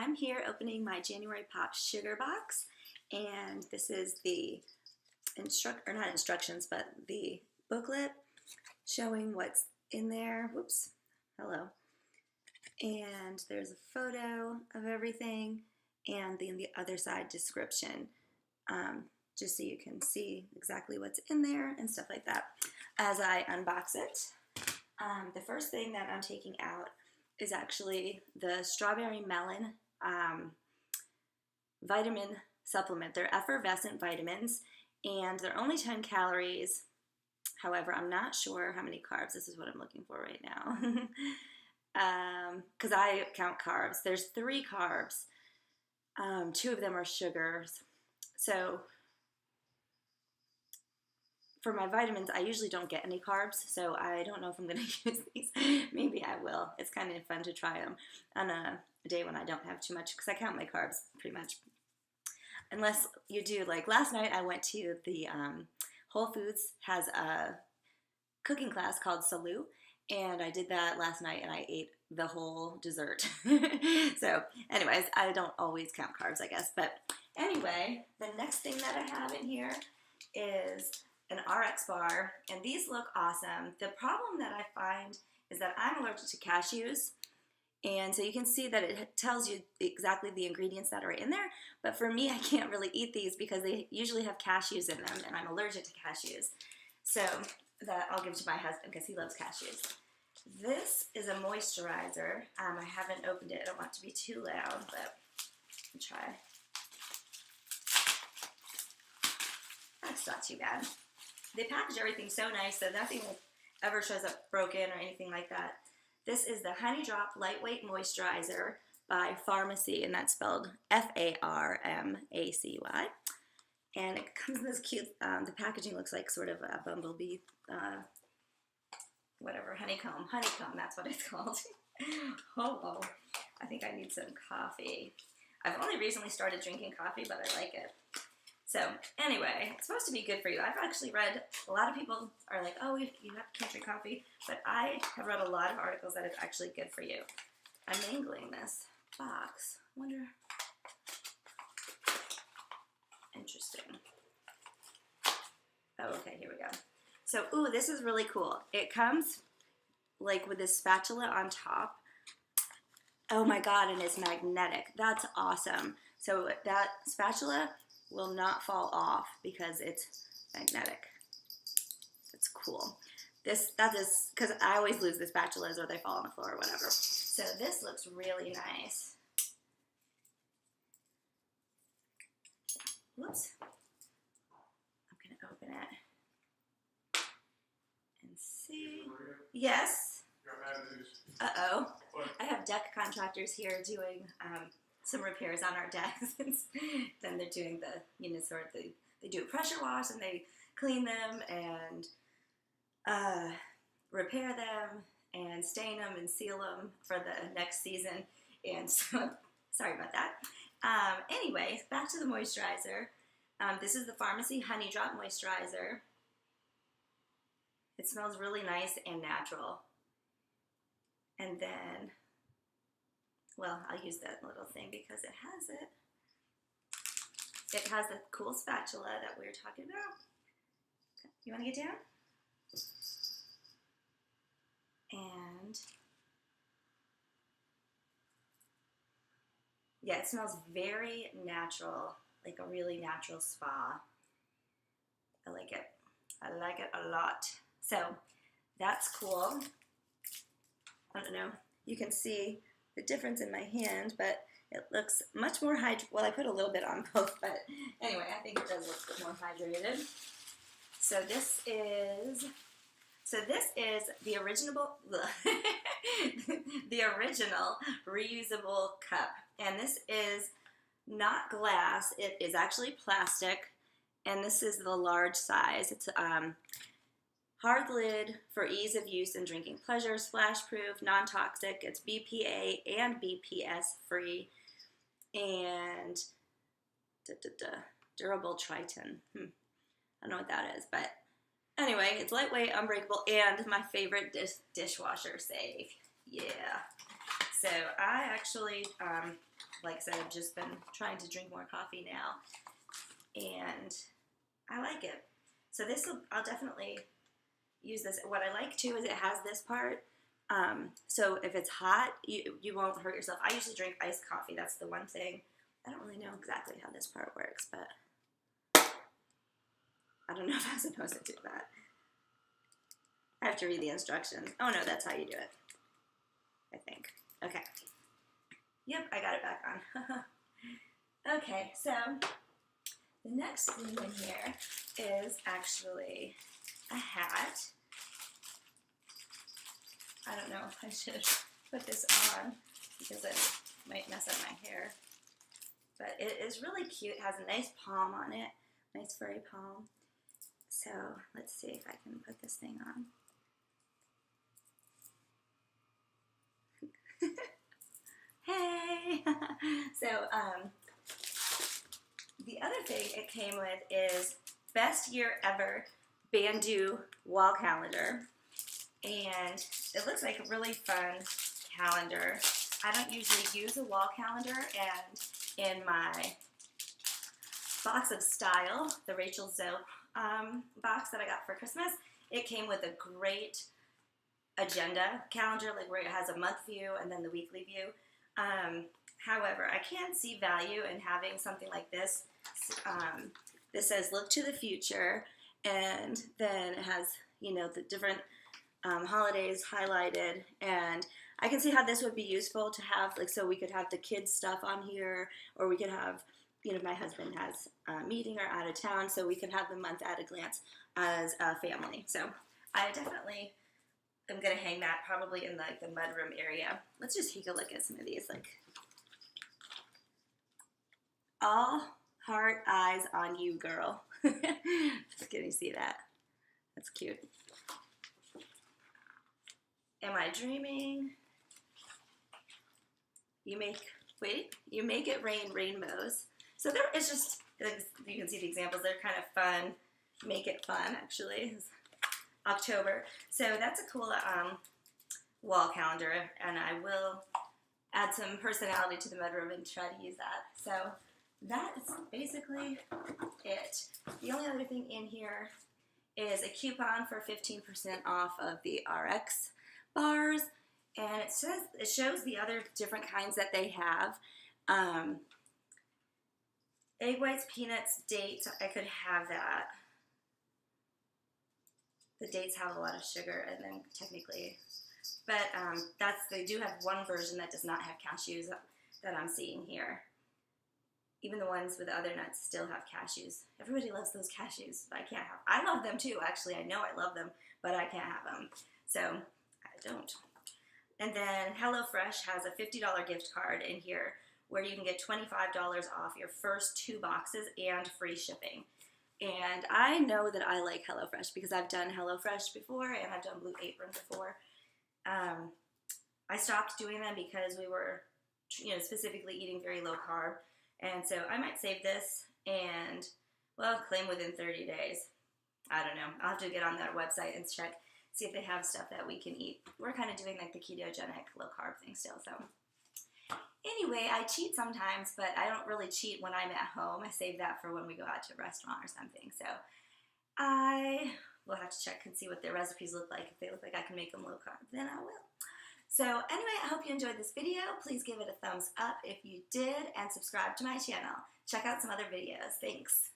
I'm here opening my January Popsugar box, and this is the not instructions, but the booklet showing what's in there. Whoops, hello. And there's a photo of everything, and then the other side description, just so you can see exactly what's in there and stuff like that as I unbox it. The first thing that I'm taking out is actually the Strawberry Melon vitamin supplement. They're effervescent vitamins, and they're only 10 calories. However, I'm not sure how many carbs. This is what I'm looking for right now. Because I count carbs. There's 3 carbs. 2 of them are sugars. So for my vitamins, I usually don't get any carbs, so I don't know if I'm going to use these. Maybe I will. It's kind of fun to try them on a day when I don't have too much, because I count my carbs pretty much. Unless you do, like last night I went to the Whole Foods has a cooking class called Salute, and I did that last night, and I ate the whole dessert. So anyways, I don't always count carbs, I guess. But anyway, the next thing that I have in here is an RX bar, and these look awesome. The problem that I find is that I'm allergic to cashews, and so you can see that it tells you exactly the ingredients that are in there, but for me, I can't really eat these because they usually have cashews in them, and I'm allergic to cashews. So that I'll give to my husband because he loves cashews. This is a moisturizer. I haven't opened it. I don't want it to be too loud, but I'll try. That's not too bad. They package everything so nice that nothing ever shows up broken or anything like that. This is the Honey Drop Lightweight Moisturizer by Pharmacy, and that's spelled F-A-R-M-A-C-Y. And it comes in this cute, the packaging looks like sort of a bumblebee, whatever, honeycomb, that's what it's called. Oh, I think I need some coffee. I've only recently started drinking coffee, but I like it. So anyway, it's supposed to be good for you. I've actually read, a lot of people are like, oh, you can't drink coffee, but I have read a lot of articles that it's actually good for you. I'm mangling this box. I wonder, interesting. Oh, okay, here we go. So, ooh, this is really cool. It comes like with this spatula on top. Oh my God, and it's magnetic. That's awesome. So that spatula will not fall off because it's magnetic. That's cool. That is, because I always lose the spatulas or they fall on the floor or whatever. So this looks really nice. Whoops. I'm going to open it and see. Yes. Uh-oh. I have deck contractors here doing some repairs on our decks. Then they're doing the, they do a pressure wash and they clean them and repair them and stain them and seal them for the next season. And so, sorry about that. Anyway, back to the moisturizer. This is the Pharmacy Honey Drop Moisturizer. It smells really nice and natural. And then, well, I'll use that little thing because it has it. It has the cool spatula that we were talking about. You want to get down? And yeah, it smells very natural, like a really natural spa. I like it. I like it a lot. So that's cool. I don't know. You can see the difference in my hand, but it looks much more hydrated. Well, I put a little bit on both, but anyway, I think it does look more hydrated. So this is the original, the original reusable cup, and this is not glass. It is actually plastic, and this is the large size. It's hard lid for ease of use and drinking pleasure, splash proof, non-toxic. It's BPA and BPS free, and durable Triton. I don't know what that is, but anyway, it's lightweight, unbreakable, and my favorite dishwasher safe. Yeah. So I actually like I said, I've just been trying to drink more coffee now, and I like it. So I'll definitely use this. What I like too is it has this part. So if it's hot, you won't hurt yourself. I usually drink iced coffee. That's the one thing. I don't really know exactly how this part works, but I don't know if I'm supposed to do that. I have to read the instructions. Oh no, that's how you do it, I think. Okay. Yep, I got it back on. Okay, so the next thing in here is actually a hat. I don't know if I should put this on because it might mess up my hair. But it is really cute. It has a nice palm on it. Nice furry palm. So let's see if I can put this thing on. Hey! So the other thing it came with is Best Year Ever Bandu Wall Calendar. And it looks like a really fun calendar. I don't usually use a wall calendar, and in my box of Style, the Rachel Zoe box that I got for Christmas, it came with a great agenda calendar, like where it has a month view and then the weekly view. However, I can see value in having something like this. This says look to the future, and then it has, you know, the different holidays highlighted, and I can see how this would be useful to have, like, so we could have the kids stuff on here, or we could have, you know, my husband has a meeting or out of town, so we can have the month at a glance as a family. So I definitely am going to hang that probably in like the mudroom area. Let's just take a look at some of these. Like, all heart eyes on you, girl. Just kidding, see that? That's cute. Am I dreaming? You make it rain rainbows. So there is just, you can see the examples. They're kind of fun. Make it fun, actually. It's October. So that's a cool wall calendar, and I will add some personality to the mudroom and try to use that. So that is basically it. The only other thing in here is a coupon for 15% off of the RX bars, and it shows the other different kinds that they have. Egg whites, peanuts, dates. I could have that. The dates have a lot of sugar, and then technically, but they do have one version that does not have cashews that I'm seeing here. Even the ones with other nuts still have cashews. Everybody loves those cashews, but I can't have. I love them too, actually. I know I love them, but I can't have them. So I don't. And then HelloFresh has a $50 gift card in here where you can get $25 off your first 2 boxes and free shipping. And I know that I like HelloFresh because I've done HelloFresh before and I've done Blue Apron before. I stopped doing them because we were, specifically eating very low carb. And so I might save this and, well, claim within 30 days. I don't know. I'll have to get on their website and check, see if they have stuff that we can eat. We're kind of doing like the ketogenic low carb thing still, so. Anyway, I cheat sometimes, but I don't really cheat when I'm at home. I save that for when we go out to a restaurant or something. So I will have to check and see what their recipes look like. If they look like I can make them low carb, then I will. So anyway, I hope you enjoyed this video. Please give it a thumbs up if you did, and subscribe to my channel. Check out some other videos. Thanks.